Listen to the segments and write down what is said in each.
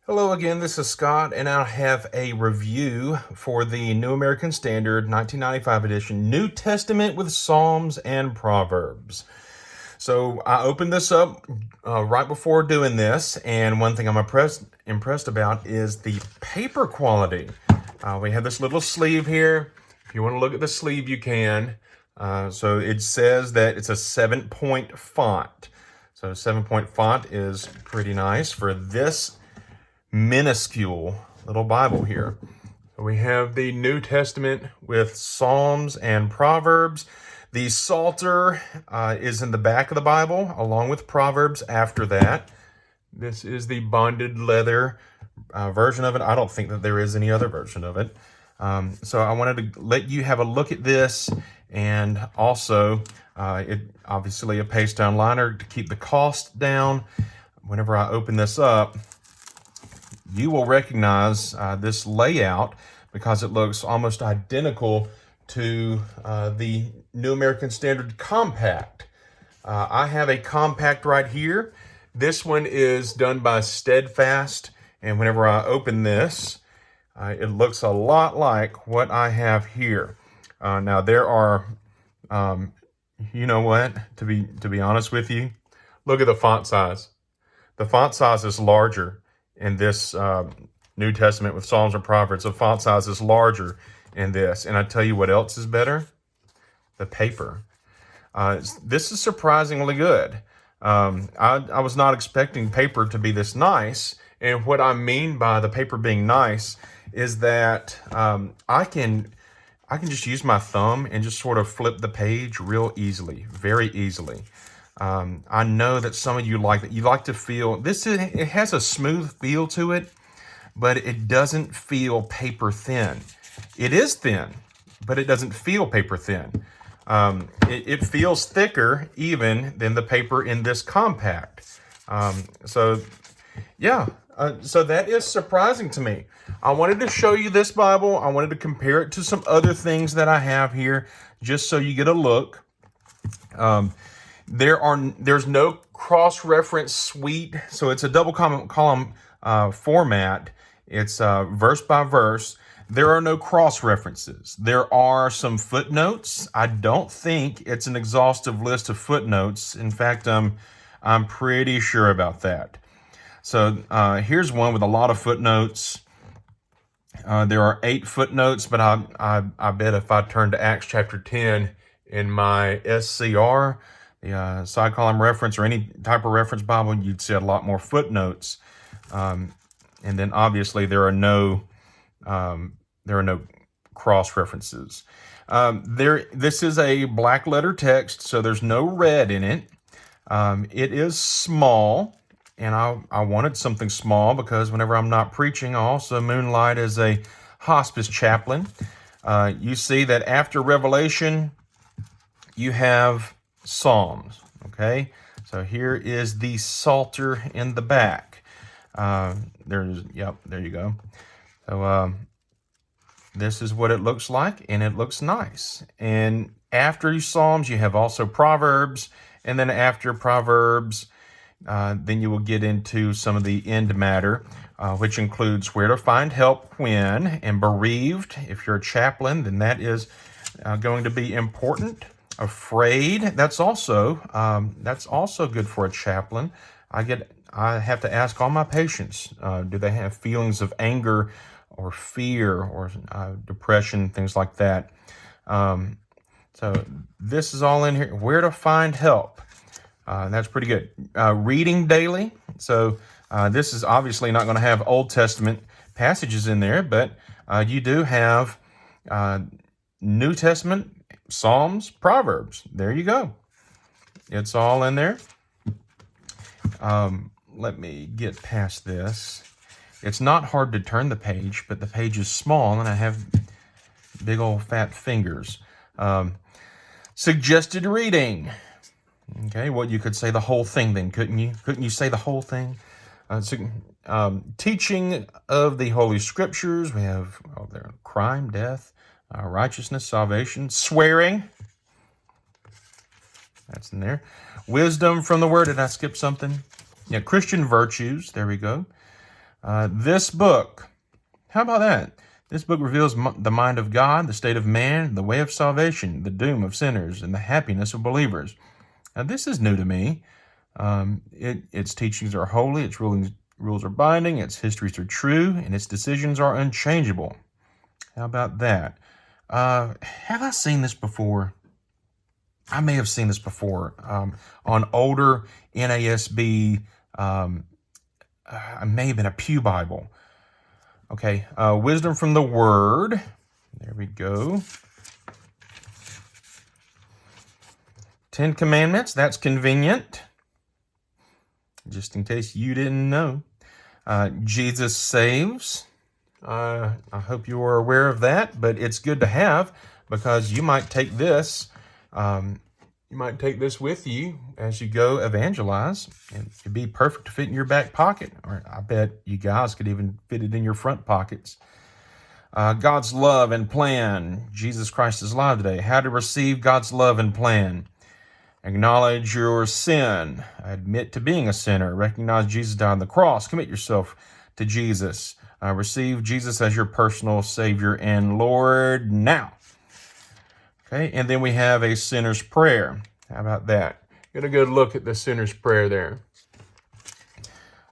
Hello again, this is Scott, and I have a review for the New American Standard 1995 edition, New Testament with Psalms and Proverbs. So I opened this up right before doing this, and one thing I'm impressed about is the paper quality. We have this little sleeve here. If you want to look at the sleeve, you can. So it says that it's a 7-point font. So 7-point font is pretty nice for this minuscule little Bible here. So we have the New Testament with Psalms and Proverbs. The Psalter is in the back of the Bible, along with Proverbs after that. This is the bonded leather version of it. I don't think that there is any other version of it. So I wanted to let you have a look at this, and also it obviously a paste down liner to keep the cost down. Whenever I open this up, you will recognize this layout because it looks almost identical to the New American Standard Compact. I have a Compact right here. This one is done by Steadfast, and whenever I open this, it looks a lot like what I have here. Now there are, you know what? To be honest with you, look at the font size. The font size is larger in this New Testament with Psalms and Proverbs. The font size is larger in this. And I tell you what else is better? The paper. This is surprisingly good. I was not expecting paper to be this nice. And what I mean by the paper being nice is that I can just use my thumb and just sort of flip the page real easily, very easily. I know that some of you like that. You like to feel this. It has a smooth feel to it, but it doesn't feel paper thin. It is thin, but it doesn't feel paper thin. It feels thicker even than the paper in this compact. So that is surprising to me. I wanted to show you this Bible. I wanted to compare it to some other things that I have here, just so you get a look. There's no cross-reference suite, so it's a double column format. It's verse by verse. There are no cross-references. There are some footnotes. I don't think it's an exhaustive list of footnotes. In fact, I'm pretty sure about that. So here's one with a lot of footnotes. There are 8 footnotes, but I bet if I turn to Acts chapter 10 in my SCR, the side column reference or any type of reference Bible, you'd see a lot more footnotes. And then obviously there are no cross references. This is a black letter text, so there's no red in it. It is small, and I wanted something small because whenever I'm not preaching, I also moonlight as a hospice chaplain. You see that after Revelation, you have Psalms. Okay, so here is the Psalter in the back. There you go. So this is what it looks like, and it looks nice. And after Psalms, you have also Proverbs, and then after Proverbs, then you will get into some of the end matter, which includes where to find help when, and bereaved. If you're a chaplain, then that is going to be important. Afraid, that's also good for a chaplain. I have to ask all my patients, do they have feelings of anger or fear or depression, things like that. So this is all in here. Where to find help. That's pretty good. Reading daily. So this is obviously not going to have Old Testament passages in there, but you do have New Testament, Psalms, Proverbs. There you go. It's all in there. Let me get past this. It's not hard to turn the page, but the page is small, and I have big old fat fingers. Suggested reading. Okay, well, you could say the whole thing then, couldn't you? Couldn't you say the whole thing? Teaching of the Holy Scriptures. We have there crime, death, righteousness, salvation, swearing. That's in there. Wisdom from the Word. Did I skip something? Yeah, Christian virtues. There we go. This book, how about that? This book reveals the mind of God, the state of man, the way of salvation, the doom of sinners, and the happiness of believers. Now, this is new to me. Its teachings are holy, its rules are binding, its histories are true, and its decisions are unchangeable. How about that? Have I seen this before? I may have seen this before on older NASB. I may have been a Pew Bible. Okay, wisdom from the Word. There we go. 10 Commandments. That's convenient. Just in case you didn't know. Jesus saves. I hope you are aware of that, but it's good to have because you might take this. You might take this with you as you go evangelize, and it'd be perfect to fit in your back pocket. Or I bet you guys could even fit it in your front pockets. God's love and plan. Jesus Christ is alive today. How to receive God's love and plan. Acknowledge your sin. Admit to being a sinner. Recognize Jesus died on the cross. Commit yourself to Jesus. Receive Jesus as your personal Savior and Lord now. Okay, and then we have a sinner's prayer. How about that? Get a good look at the sinner's prayer there.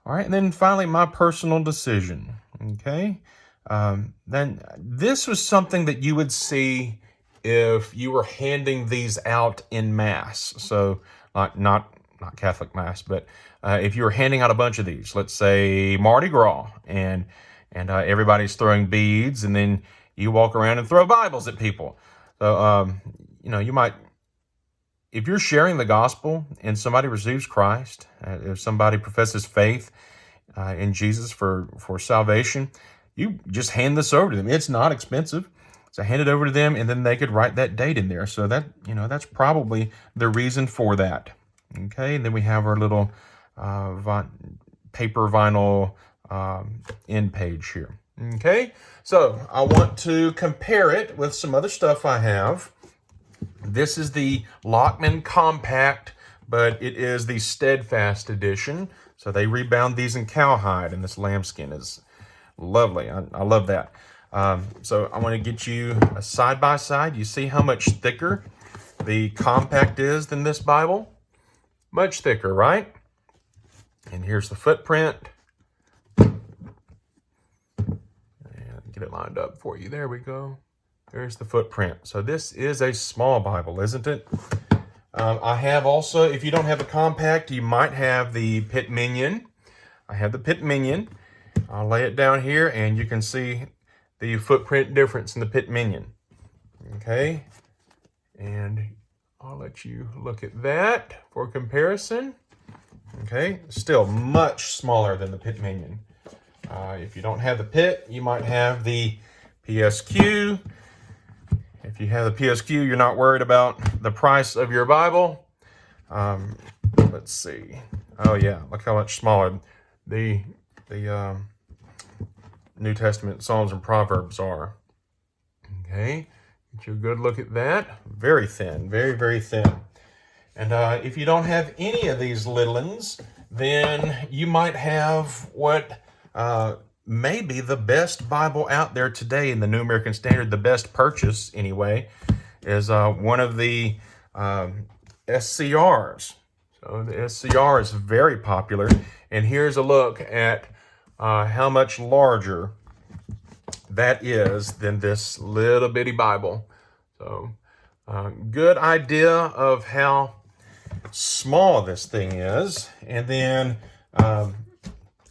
All right, and then finally, my personal decision. Okay, then this was something that you would see if you were handing these out in Mass. So, not Catholic Mass, but if you were handing out a bunch of these, let's say Mardi Gras, and everybody's throwing beads, and then you walk around and throw Bibles at people. So, you might, if you're sharing the gospel and somebody receives Christ, if somebody professes faith in Jesus for salvation, you just hand this over to them. It's not expensive. So hand it over to them, and then they could write that date in there. So that, that's probably the reason for that. Okay, and then we have our little paper vinyl end page here. Okay, so I want to compare it with some other stuff I have. This is the Lockman Compact, but it is the Steadfast edition. So they rebound these in cowhide, and this lambskin is lovely. I love that. So I want to get you a side-by-side. You see how much thicker the Compact is than this Bible? Much thicker, right? And here's the footprint. Get it lined up for you. There we go. There's the footprint. So this is a small Bible, isn't it? I have also, if you don't have a compact, you might have the Pit Minion. I have the Pit Minion. I'll lay it down here, and you can see the footprint difference in the Pit Minion. Okay, and I'll let you look at that for comparison. Okay, still much smaller than the Pit Minion. If you don't have the Pit, you might have the PSQ. If you have the PSQ, you're not worried about the price of your Bible. Let's see. Oh yeah, look how much smaller the New Testament Psalms and Proverbs are. Okay, get you a good look at that. Very thin, very, very thin. And if you don't have any of these little ones, then you might have what may be the best Bible out there today in the New American Standard. The best purchase, anyway, is one of the SCRs. So the SCR is very popular. And here's a look at how much larger that is than this little bitty Bible. So good idea of how small this thing is. And then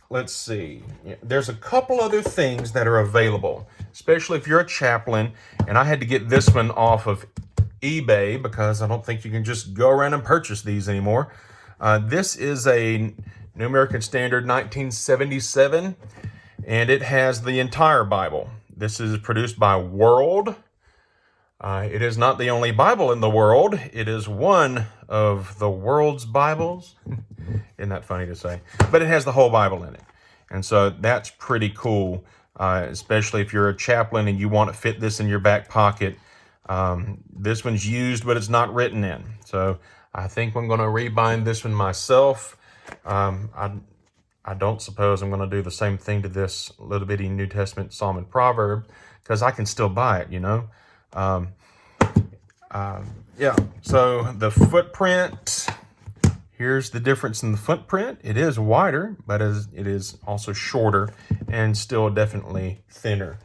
let's see, there's a couple other things that are available, especially if you're a chaplain. And I had to get this one off of eBay because I don't think you can just go around and purchase these anymore. This is a New American Standard 1977, and it has the entire Bible. This is produced by World. It is not the only Bible in the world. It is one of the world's Bibles. Isn't that funny to say? But it has the whole Bible in it. And so that's pretty cool, especially if you're a chaplain and you want to fit this in your back pocket. This one's used, but it's not written in. So I think I'm going to rebind this one myself. I I don't suppose I'm going to do the same thing to this little bitty New Testament Psalm and Proverb, because I can still buy it, you know. Um, yeah, so the footprint, here's the difference in the footprint. It is wider, but it is also shorter and still definitely thinner.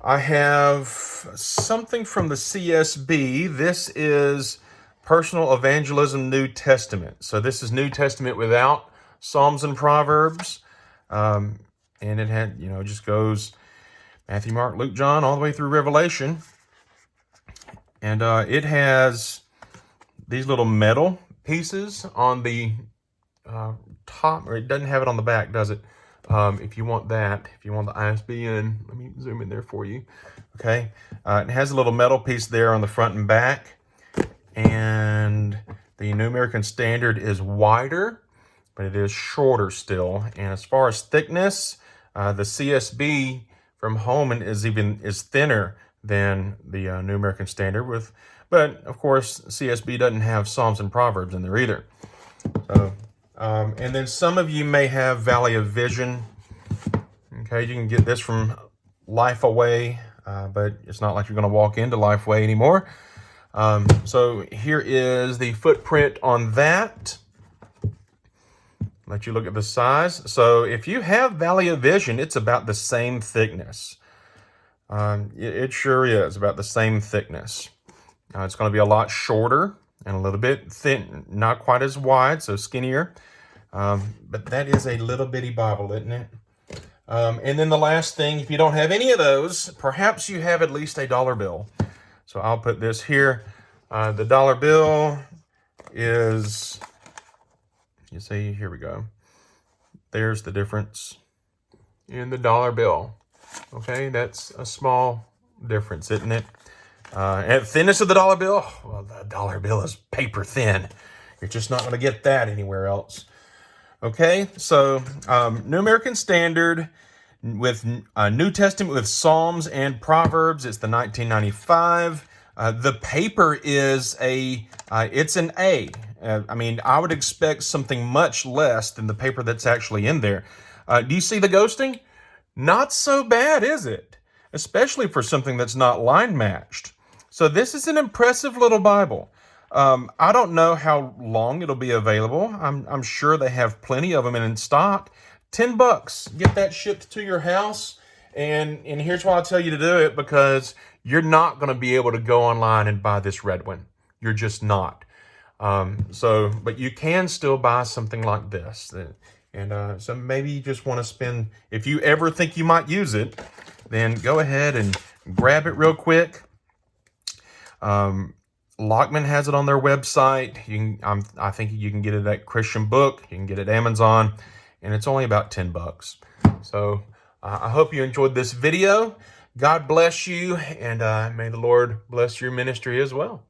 I have something from the CSB. This is Personal Evangelism New Testament. So this is New Testament without Psalms and Proverbs. And it had, you know, just goes Matthew, Mark, Luke, John, all the way through Revelation. And it has these little metal pieces on the top, or it doesn't have it on the back, does it? If you want that, if you want the ISBN, let me zoom in there for you. Okay, it has a little metal piece there on the front and back, and the New American Standard is wider, but it is shorter still. And as far as thickness, the CSB from Holman is thinner than the New American Standard, but of course CSB doesn't have Psalms and Proverbs in there either. So. And then some of you may have Valley of Vision. Okay, you can get this from Lifeway, but it's not like you're going to walk into Lifeway anymore. So here is the footprint on that. Let you look at the size. So if you have Valley of Vision, it's about the same thickness. It sure is about the same thickness. It's going to be a lot shorter and a little bit thin, not quite as wide, so skinnier. But that is a little bitty Bible, isn't it? And then the last thing, if you don't have any of those, perhaps you have at least a dollar bill. So I'll put this here. The dollar bill is, you see, here we go. There's the difference in the dollar bill. Okay, that's a small difference, isn't it? And thinness of the dollar bill, well, the dollar bill is paper thin. You're just not going to get that anywhere else. Okay, so New American Standard with New Testament with Psalms and Proverbs. It's the 1995. The paper is it's an A. I mean, I would expect something much less than the paper that's actually in there. Do you see the ghosting? Not so bad, is it? Especially for something that's not line matched. So this is an impressive little Bible. I don't know how long it'll be available. I'm sure they have plenty of them in stock. $10, get that shipped to your house. And here's why I tell you to do it, because you're not going to be able to go online and buy this red one. You're just not. But you can still buy something like this. And so maybe you just want to spend, if you ever think you might use it, then go ahead and grab it real quick. Lockman has it on their website. I think you can get it at Christian Book. You can get it at Amazon, and it's only about $10. So I hope you enjoyed this video. God bless you, and may the Lord bless your ministry as well.